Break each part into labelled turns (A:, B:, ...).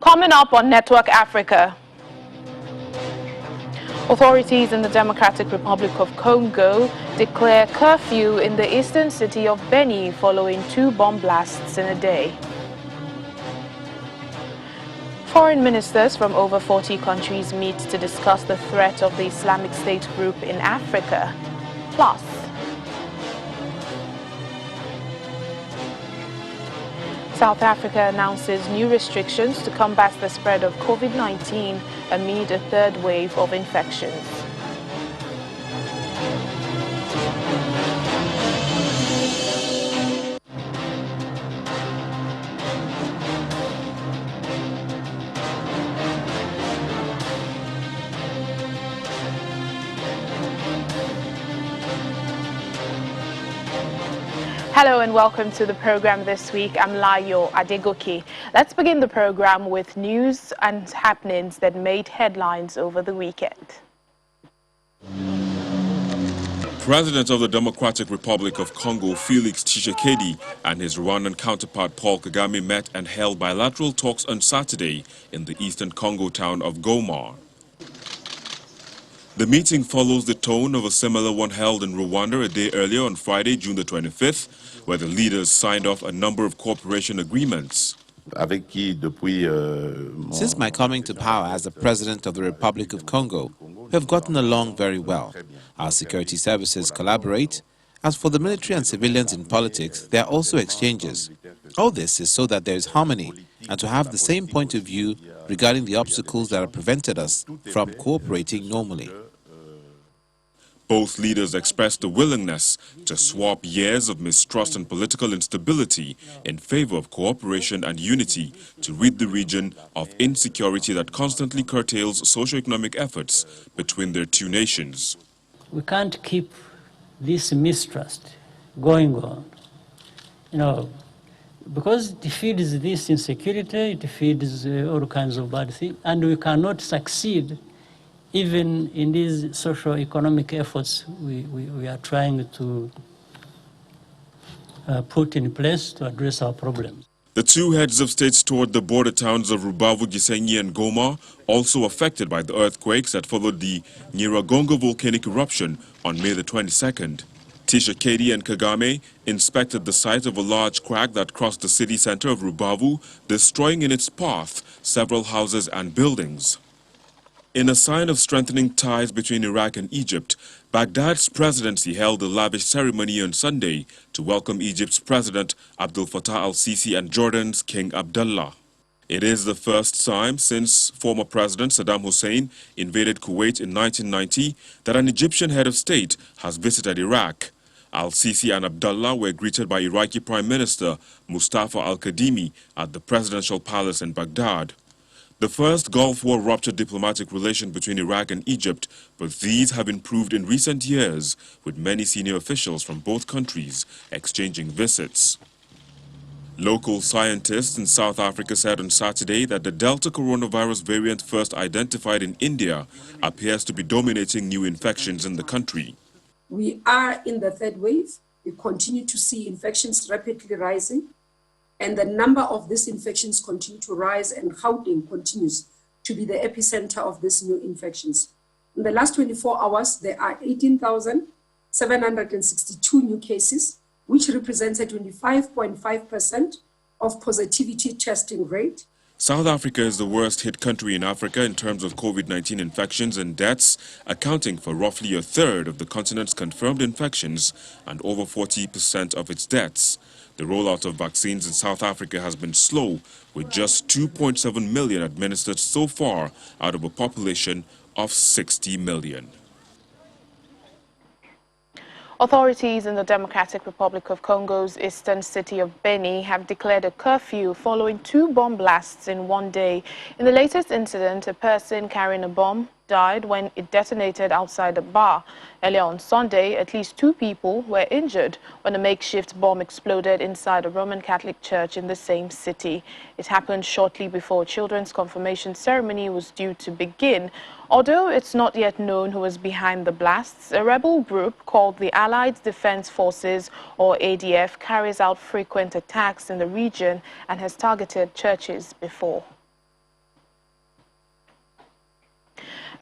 A: Coming up on Network Africa, authorities in the Democratic Republic of Congo declare curfew in the eastern city of Beni following 2 bomb blasts in a day. Foreign ministers from over 40 countries meet to discuss the threat of the Islamic State group in Africa. Plus, South Africa announces new restrictions to combat the spread of COVID-19 amid a third wave of infections. Hello and welcome to the program this week. I'm Layo Adegoke. Let's begin the program with news and happenings that made headlines over the weekend.
B: President of the Democratic Republic of Congo, Felix Tshisekedi, and his Rwandan counterpart Paul Kagame met and held bilateral talks on Saturday in the eastern Congo town of Goma. The meeting follows the tone of a similar one held in Rwanda a day earlier on Friday, June the 25th, where the leaders signed off a number of cooperation agreements.
C: Since my coming to power as the President of the Republic of Congo, we have gotten along very well. Our security services collaborate. As for the military and civilians in politics, there are also exchanges. All this is so that there is harmony and to have the same point of view regarding the obstacles that have prevented us from cooperating normally.
B: Both leaders expressed a willingness to swap years of mistrust and political instability in favor of cooperation and unity to rid the region of insecurity that constantly curtails socio-economic efforts between their two nations.
D: We can't keep this mistrust going on, because it feeds this insecurity, it feeds all kinds of bad things, and we cannot succeed even in these socio-economic efforts we are trying to put in place to address our problems.
B: The two heads of states toured the border towns of Rubavu, Gisenyi and Goma, also affected by the earthquakes that followed the Nyiragongo volcanic eruption on May the 22nd. Tshisekedi and Kagame inspected the site of a large crack that crossed the city center of Rubavu, destroying in its path several houses and buildings. In a sign of strengthening ties between Iraq and Egypt, Baghdad's presidency held a lavish ceremony on Sunday to welcome Egypt's President Abdel Fattah al-Sisi and Jordan's King Abdullah. It is the first time since former President Saddam Hussein invaded Kuwait in 1990 that an Egyptian head of state has visited Iraq. Al-Sisi and Abdullah were greeted by Iraqi Prime Minister Mustafa al-Kadhimi at the presidential palace in Baghdad. The first Gulf War ruptured diplomatic relations between Iraq and Egypt, but these have improved in recent years, with many senior officials from both countries exchanging visits. Local scientists in South Africa said on Saturday that the Delta coronavirus variant first identified in India appears to be dominating new infections in the country.
E: We are in the third wave. We continue to see infections rapidly rising, and the number of these infections continue to rise, and Gauteng continues to be the epicenter of these new infections. In the last 24 hours, there are 18,762 new cases, which represents a 25.5% of positivity testing rate.
B: South Africa is the worst hit country in Africa in terms of COVID-19 infections and deaths, accounting for roughly a third of the continent's confirmed infections and over 40% of its deaths. The rollout of vaccines in South Africa has been slow, with just 2.7 million administered so far out of a population of 60 million.
A: Authorities in the Democratic Republic of Congo's eastern city of Beni have declared a curfew following 2 bomb blasts in one day. In the latest incident, a person carrying a bomb died when it detonated outside a bar. Earlier on Sunday, at least 2 people were injured when a makeshift bomb exploded inside a Roman Catholic church in the same city. It happened shortly before a children's confirmation ceremony was due to begin. Although it's not yet known who was behind the blasts, a rebel group called the Allied Defense Forces, or ADF, carries out frequent attacks in the region and has targeted churches before.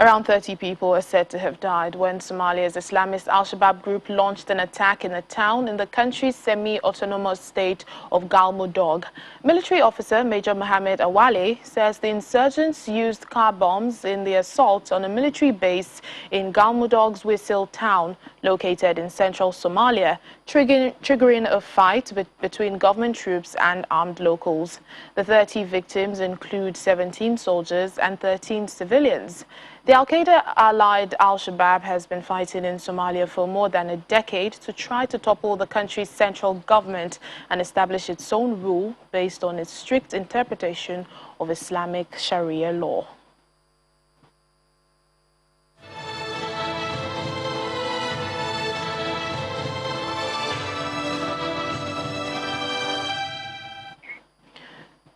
A: Around 30 people are said to have died when Somalia's Islamist al-Shabaab group launched an attack in a town in the country's semi-autonomous state of Galmudug. Military officer Major Mohammed Awale says the insurgents used car bombs in the assault on a military base in Galmudug's Whistle town, located in central Somalia, triggering a fight between government troops and armed locals. The 30 victims include 17 soldiers and 13 civilians. The Al-Qaeda-allied al-Shabaab has been fighting in Somalia for more than a decade to try to topple the country's central government and establish its own rule based on its strict interpretation of Islamic Sharia law.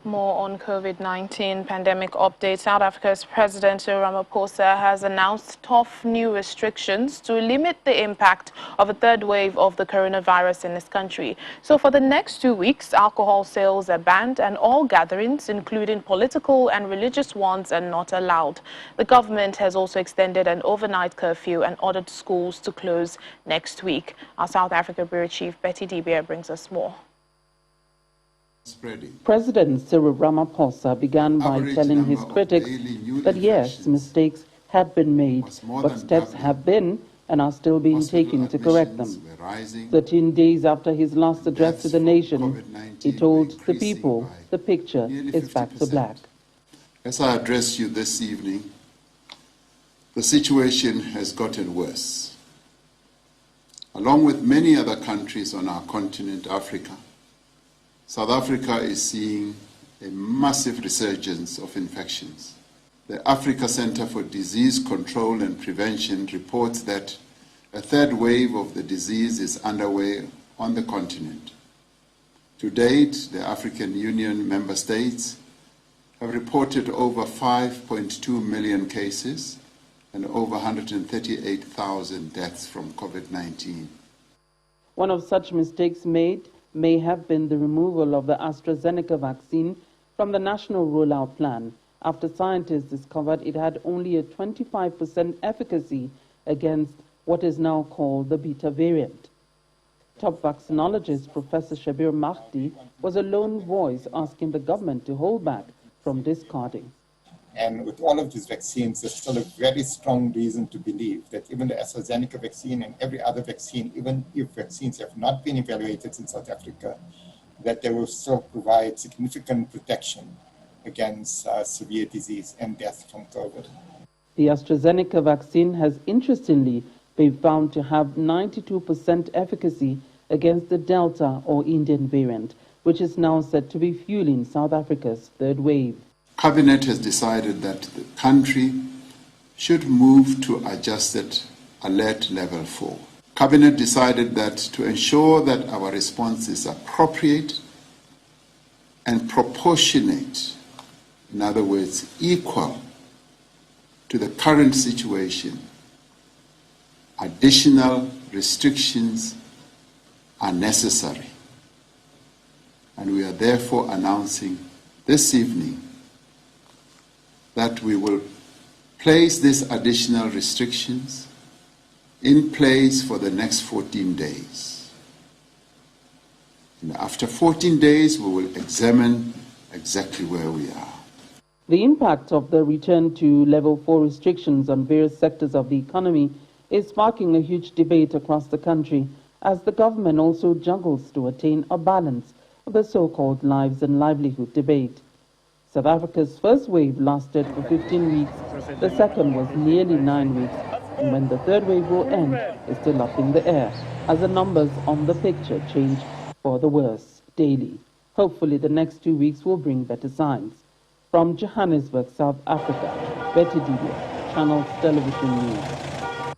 A: More on COVID-19 pandemic updates. South Africa's President Cyril Ramaphosa has announced tough new restrictions to limit the impact of a third wave of the coronavirus in his country. So for the next 2 weeks, alcohol sales are banned and all gatherings, including political and religious ones, are not allowed. The government has also extended an overnight curfew and ordered schools to close next week. Our South Africa Bureau Chief Betty Dibia brings us more.
F: President Cyril Ramaphosa began by telling his critics that yes, mistakes had been made, but steps have been and are still being taken to correct them. 13 days after his last address to the nation, he told the people the picture is back to black.
G: As I address you this evening, the situation has gotten worse. Along with many other countries on our continent, Africa, South Africa is seeing a massive resurgence of infections. The Africa Center for Disease Control and Prevention reports that a third wave of the disease is underway on the continent. To date, the African Union member states have reported over 5.2 million cases and over 138,000 deaths from COVID-19.
F: One of such mistakes made may have been the removal of the AstraZeneca vaccine from the national rollout plan after scientists discovered it had only a 25% efficacy against what is now called the beta variant. Top vaccinologist Professor Shabir Mahdi was a lone voice asking the government to hold back from discarding.
H: And with all of these vaccines, there's still a very strong reason to believe that even the AstraZeneca vaccine and every other vaccine, even if vaccines have not been evaluated in South Africa, that they will still provide significant protection against severe disease and death from COVID.
F: The AstraZeneca vaccine has interestingly been found to have 92% efficacy against the Delta or Indian variant, which is now said to be fueling South Africa's third wave.
G: Cabinet has decided that the country should move to adjusted alert level 4. Cabinet decided that to ensure that our response is appropriate and proportionate, in other words, equal to the current situation, additional restrictions are necessary. And we are therefore announcing this evening that we will place these additional restrictions in place for the next 14 days. And after 14 days, we will examine exactly where we are.
F: The impact of the return to level 4 restrictions on various sectors of the economy is sparking a huge debate across the country as the government also juggles to attain a balance of the so-called lives and livelihood debate. South Africa's first wave lasted for 15 weeks, the second was nearly 9 weeks, and when the third wave will end is still up in the air, as the numbers on the picture change for the worse daily. Hopefully the next 2 weeks will bring better signs. From Johannesburg, South Africa, Betty Dibia, Channels Television News.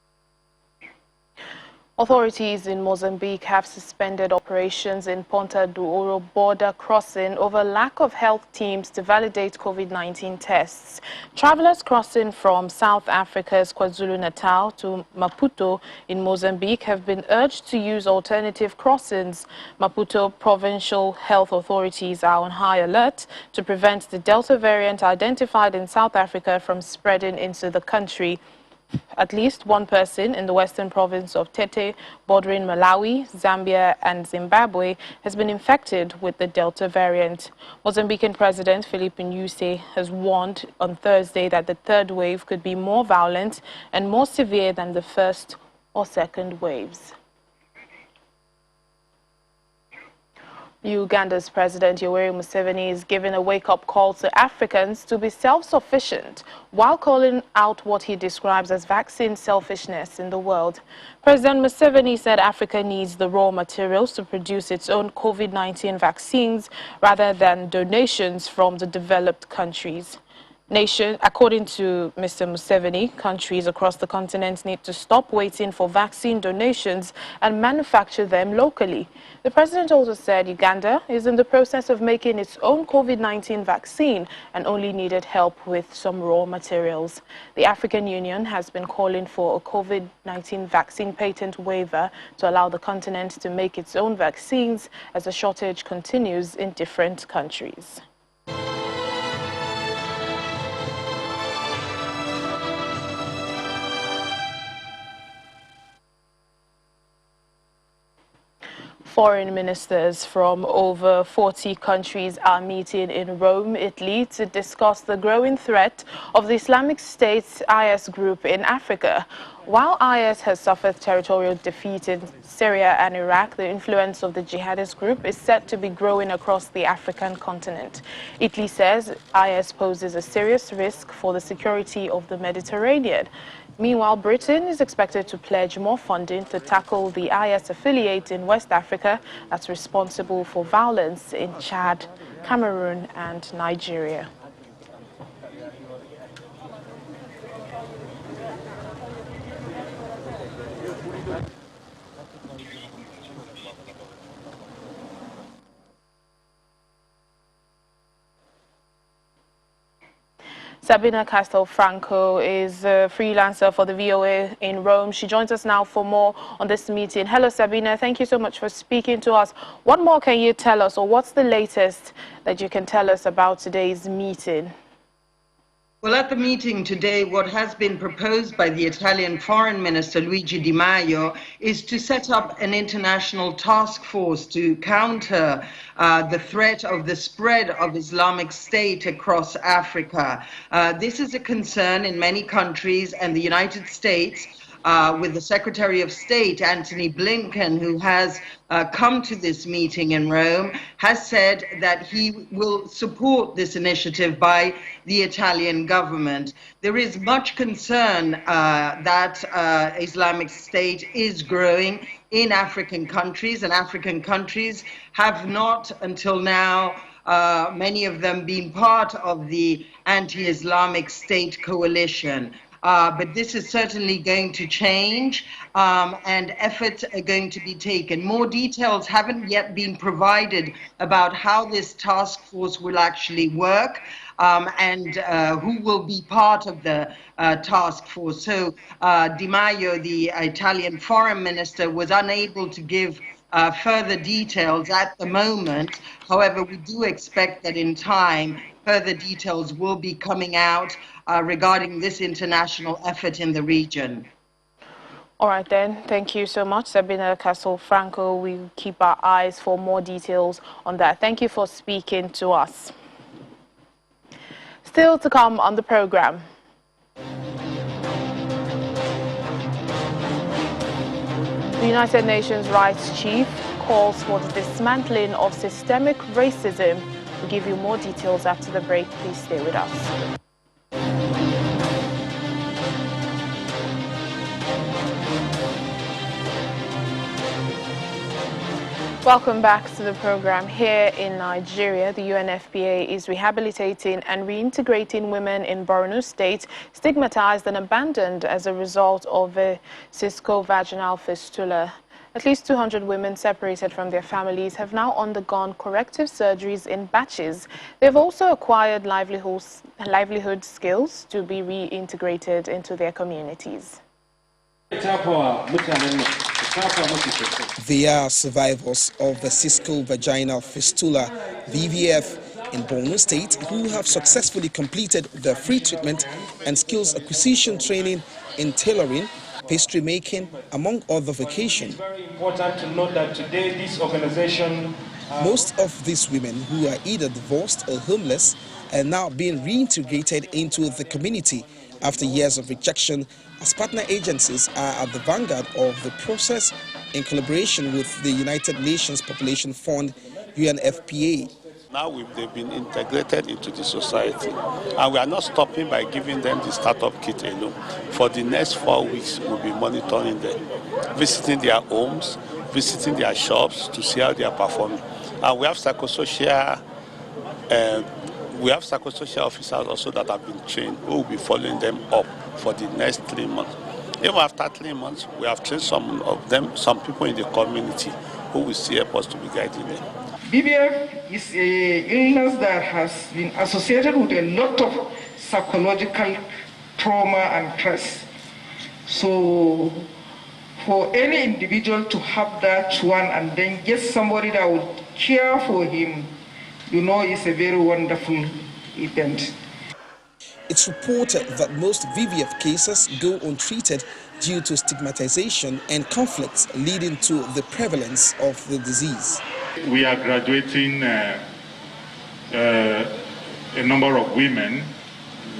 A: Authorities in Mozambique have suspended operations in Ponta do Ouro border crossing over lack of health teams to validate COVID-19 tests. Travelers crossing from South Africa's KwaZulu-Natal to Maputo in Mozambique have been urged to use alternative crossings. Maputo provincial health authorities are on high alert to prevent the Delta variant identified in South Africa from spreading into the country. At least one person in the western province of Tete, bordering Malawi, Zambia and Zimbabwe, has been infected with the Delta variant. Mozambican President Filipe Nyusi has warned on Thursday that the third wave could be more violent and more severe than the first or second waves. Uganda's President Yoweri Museveni is giving a wake-up call to Africans to be self-sufficient while calling out what he describes as vaccine selfishness in the world. President Museveni said Africa needs the raw materials to produce its own COVID-19 vaccines rather than donations from the developed countries. According to Mr. Museveni, countries across the continent need to stop waiting for vaccine donations and manufacture them locally. The president also said Uganda is in the process of making its own COVID-19 vaccine and only needed help with some raw materials. The African Union has been calling for a COVID-19 vaccine patent waiver to allow the continent to make its own vaccines as the shortage continues in different countries. Foreign ministers from over 40 countries are meeting in Rome, Italy, to discuss the growing threat of the Islamic State's IS group in Africa. While IS has suffered territorial defeat in Syria and Iraq, the influence of the jihadist group is said to be growing across the African continent. Italy says IS poses a serious risk for the security of the Mediterranean. Meanwhile, Britain is expected to pledge more funding to tackle the IS affiliate in West Africa that's responsible for violence in Chad, Cameroon and Nigeria. Sabina Castelfranco is a freelancer for the VOA in Rome. She joins us now for more on this meeting. Hello, Sabina. Thank you so much for speaking to us. What more can you tell us, or what's the latest that you can tell us about today's meeting?
I: Well, at the meeting today, what has been proposed by the Italian Foreign Minister Luigi Di Maio is to set up an international task force to counter the threat of the spread of Islamic State across Africa. This is a concern in many countries, and the United States, with the Secretary of State, Antony Blinken, who has come to this meeting in Rome, has said that he will support this initiative by the Italian government. There is much concern that Islamic State is growing in African countries, and African countries have not until now many of them been part of the anti-Islamic State coalition. But this is certainly going to change, and efforts are going to be taken. More details haven't yet been provided about how this task force will actually work and who will be part of the task force. So Di Maio, the Italian foreign minister, was unable to give further details at the moment. However, we do expect that in time, further details will be coming out regarding this international effort in the region.
A: All right then, thank you so much, Sabina Castelfranco. We keep our eyes for more details on that. Thank you for speaking to us. Still to come on the program. The United Nations Rights Chief calls for the dismantling of systemic racism. We'll give you more details after the break. Please stay with us. Welcome back to the program. Here in Nigeria, the UNFPA is rehabilitating and reintegrating women in Borno State stigmatized and abandoned as a result of a cisco-vaginal fistula. At least 200 women separated from their families have now undergone corrective surgeries in batches. They've also acquired livelihood skills to be reintegrated into their communities.
J: They are survivors of the cisco-vaginal fistula, VVF, in Borno State who have successfully completed the free treatment and skills acquisition training in tailoring, pastry making, among other vocations.
K: It's very important to note that today this organization...
J: Most of these women who are either divorced or homeless are now being reintegrated into the community after years of rejection, as partner agencies are at the vanguard of the process in collaboration with the United Nations Population Fund, UNFPA.
L: Now they've been integrated into the society, and we are not stopping by giving them the startup kit alone. For the next 4 weeks, we'll be monitoring them, visiting their homes, visiting their shops to see how they are performing. And we have psychosocial officers also that have been trained who will be following them up for the next 3 months. Even after 3 months, we have trained some of them, some people in the community who will see help us to be guiding them.
M: BVF is an illness that has been associated with a lot of psychological trauma and stress. So for any individual to have that one and then get somebody that would care for him, you know, it's a very wonderful event.
J: It's reported that most VVF cases go untreated due to stigmatization and conflicts leading to the prevalence of the disease.
N: We are graduating a number of women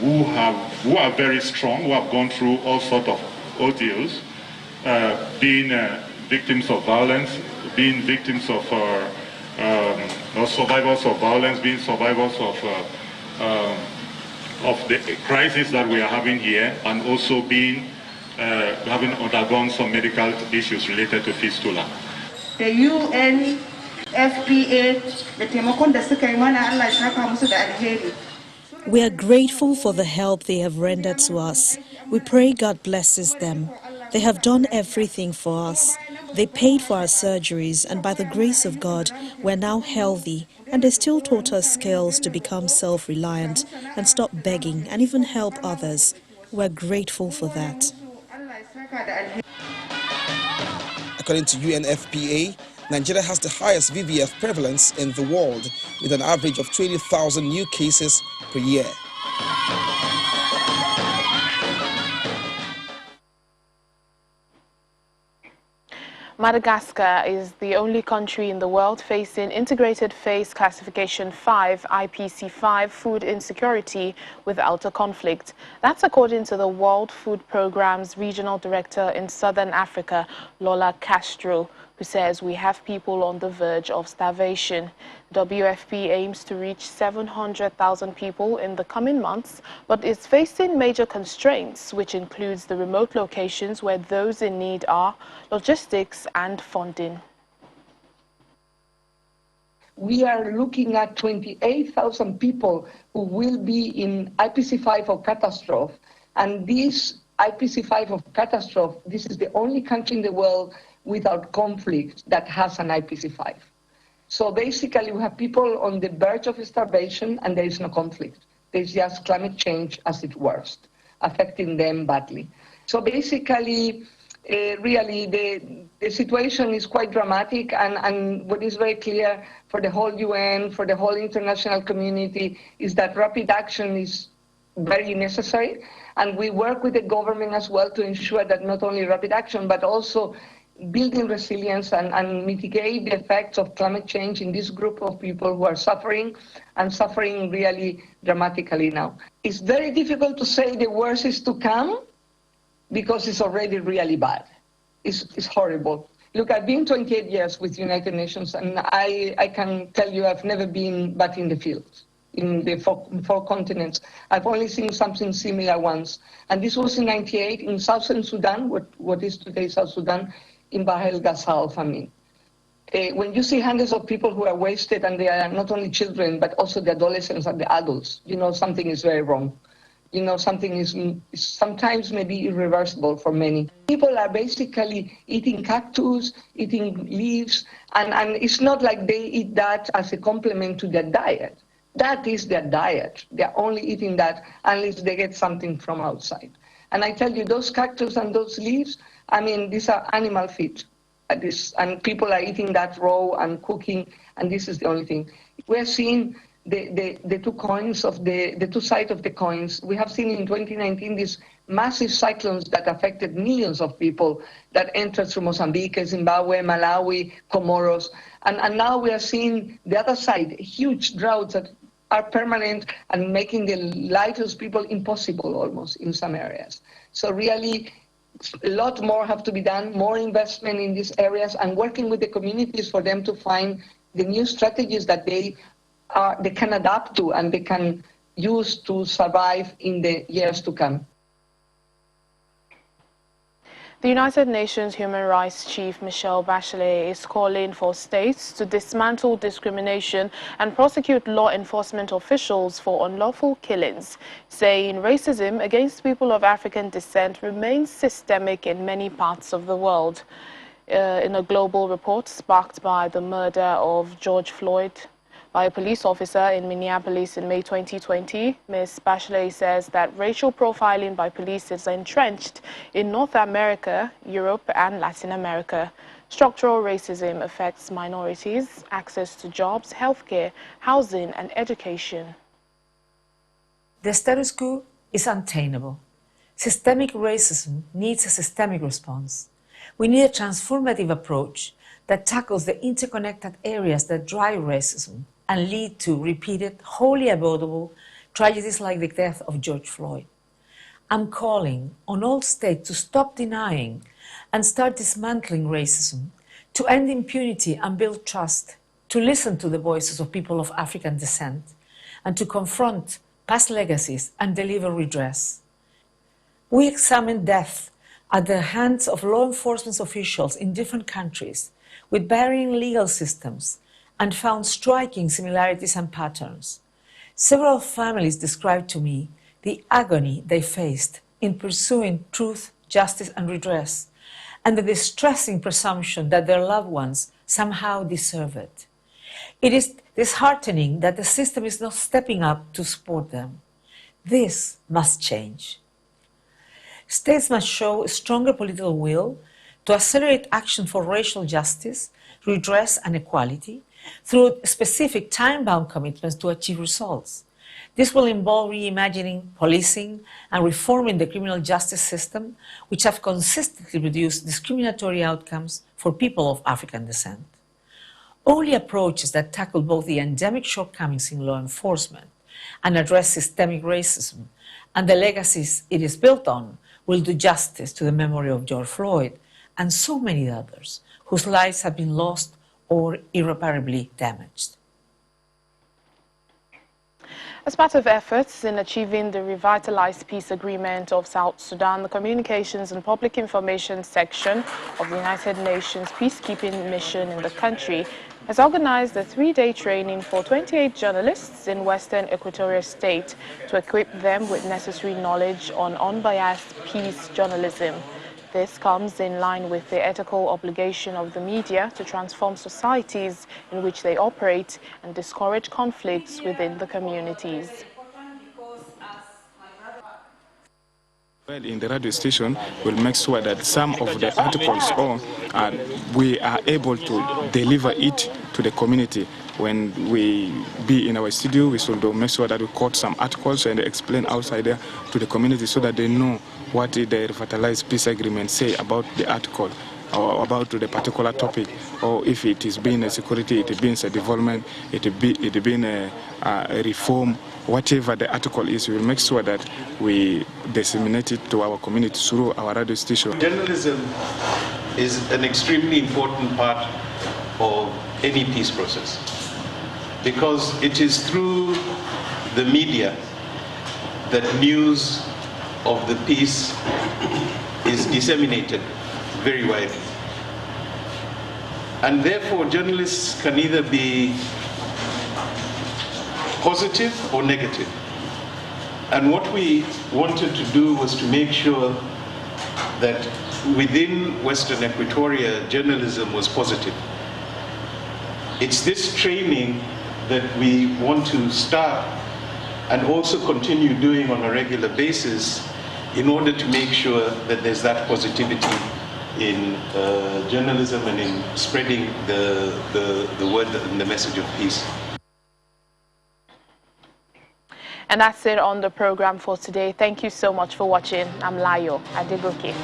N: who are very strong, who have gone through all sorts of ordeals, being victims of violence, being victims of or survivors of violence, being survivors of the crisis that we are having here, and also being having undergone some medical issues related to fistula.
O: The UNFPA,
P: we are grateful for the help they have rendered to us. We pray God blesses them. They have done everything for us. They paid for our surgeries, and by the grace of God, we're now healthy, and they still taught us skills to become self-reliant and stop begging and even help others. We're grateful for that.
J: According to UNFPA, Nigeria has the highest VVF prevalence in the world, with an average of 20,000 new cases per year.
A: Madagascar is the only country in the world facing Integrated Phase Classification 5, IPC5, food insecurity without a conflict. That's according to the World Food Programme's Regional Director in Southern Africa, Lola Castro, who says we have people on the verge of starvation. WFP aims to reach 700,000 people in the coming months, but is facing major constraints, which includes the remote locations where those in need are, logistics and funding.
E: We are looking at 28,000 people who will be in IPC5 of catastrophe. And this IPC5 of catastrophe, this is the only country in the world without conflict that has an IPC5. So basically we have people on the verge of starvation and there is no conflict. There's just climate change as it worst, affecting them badly. So basically, really the situation is quite dramatic, and what is very clear for the whole UN, for the whole international community, is that rapid action is very necessary. And we work with the government as well to ensure that not only rapid action, but also building resilience and mitigate the effects of climate change in this group of people who are suffering, and suffering really dramatically now. It's very difficult to say the worst is to come because it's already really bad. It's horrible. Look, I've been 28 years with United Nations, and I can tell you I've never been but in the field, in the four continents. I've only seen something similar once. And this was in '98 in southern Sudan, what is today South Sudan, in Bahr el Ghazal famine.
M: when you see hundreds of people who are wasted, and they are not only children, but also the adolescents and the adults, you know, something is very wrong. You know, something is sometimes maybe irreversible for many. People are basically eating cactus, eating leaves, and it's not like they eat that as a complement to their diet. That is their diet. They're only eating that unless they get something from outside. And I tell you, those cactus and those leaves, I mean, these are animal feed. And people are eating that raw and cooking, and this is the only thing. We're seeing the two coins of the two sides of the coins. We have seen in 2019 these massive cyclones that affected millions of people that entered through Mozambique, Zimbabwe, Malawi, Comoros. And now we are seeing the other side, huge droughts that are permanent and making the lives of people impossible almost in some areas. So really, a lot more have to be done, more investment in these areas, and working with the communities for them to find the new strategies that they can adapt to and they can use to survive in the years to come.
A: The United Nations Human Rights Chief Michelle Bachelet is calling for states to dismantle discrimination and prosecute law enforcement officials for unlawful killings, saying racism against people of African descent remains systemic in many parts of the world. In a global report sparked by the murder of George Floyd by a police officer in Minneapolis in May 2020, Ms. Bachelet says that racial profiling by police is entrenched in North America, Europe, and Latin America. Structural racism affects minorities, access to jobs, healthcare, housing, and education.
O: The status quo is untenable. Systemic racism needs a systemic response. We need a transformative approach that tackles the interconnected areas that drive racism and lead to repeated, wholly avoidable tragedies like the death of George Floyd. I'm calling on all states to stop denying and start dismantling racism, to end impunity and build trust, to listen to the voices of people of African descent, and to confront past legacies and deliver redress. We examine death at the hands of law enforcement officials in different countries with varying legal systems and found striking similarities and patterns. Several families described to me the agony they faced in pursuing truth, justice, and redress, and the distressing presumption that their loved ones somehow deserve it. It is disheartening that the system is not stepping up to support them. This must change. States must show a stronger political will to accelerate action for racial justice, redress, and equality through specific time-bound commitments to achieve results. This will involve reimagining policing and reforming the criminal justice system, which have consistently produced discriminatory outcomes for people of African descent. Only approaches that tackle both the endemic shortcomings in law enforcement and address systemic racism and the legacies it is built on will do justice to the memory of George Floyd and so many others whose lives have been lost or irreparably damaged.
A: As part of efforts in achieving the revitalized peace agreement of South Sudan, the Communications and Public Information section of the United Nations peacekeeping mission in the country has organized a 3-day training for 28 journalists in Western Equatorial State to equip them with necessary knowledge on unbiased peace journalism. This comes in line with the ethical obligation of the media to transform societies in which they operate and discourage conflicts within the communities.
Q: Well, in the radio station, we'll make sure that some of the articles we are able to deliver it to the community. When we be in our studio, we should make sure that we quote some articles and explain outside there to the community so that they know what the revitalized peace agreement say about the article or about the particular topic, or if it is being a security, it being a development, it being a reform, whatever the article is, we will make sure that we disseminate it to our community through our radio station.
R: Journalism is an extremely important part of any peace process because it is through the media that news of the peace is disseminated very widely. And therefore, journalists can either be positive or negative. And what we wanted to do was to make sure that within Western Equatoria, journalism was positive. It's this training that we want to start and also continue doing on a regular basis in order to make sure that there's that positivity in journalism and in spreading the word and the message of peace.
A: And that's it on the program for today. Thank you so much for watching. I'm Layo Adegoke.